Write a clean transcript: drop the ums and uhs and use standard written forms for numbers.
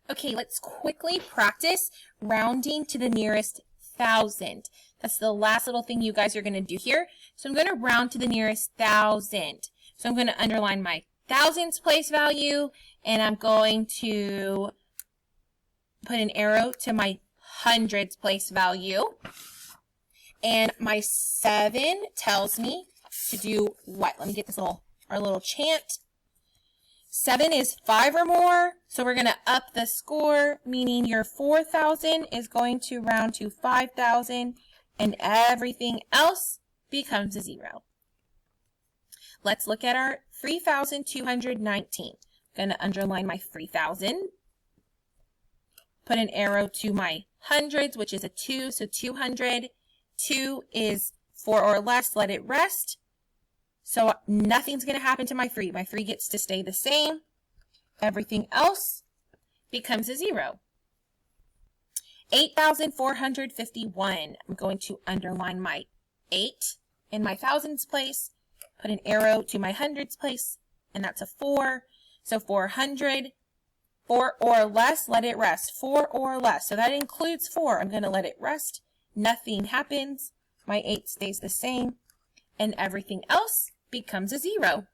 Okay, let's quickly practice rounding to the nearest 1,000. That's the last little thing you guys are going to do here. So I'm going to round to the nearest 1,000. So I'm going to underline my thousands place value, and I'm going to put an arrow to my hundreds place value. And my 7 tells me to do what? Let me get this our little chant. 7 is 5 or more, so we're going to up the score, meaning your 4,000 is going to round to 5,000, and everything else becomes a 0. Let's look at our 3,219. I'm going to underline my 3,000. Put an arrow to my hundreds, which is a 2, so 200. 2 is 4 or less, let it rest. So nothing's going to happen to my 3. My 3 gets to stay the same. Everything else becomes a 0. 8,451. I'm going to underline my 8 in my thousands place, put an arrow to my hundreds place, and that's a 4. So 400, 4 or less, let it rest. 4 or less. So that includes 4. I'm going to let it rest. Nothing happens. My 8 stays the same, and everything else becomes a 0.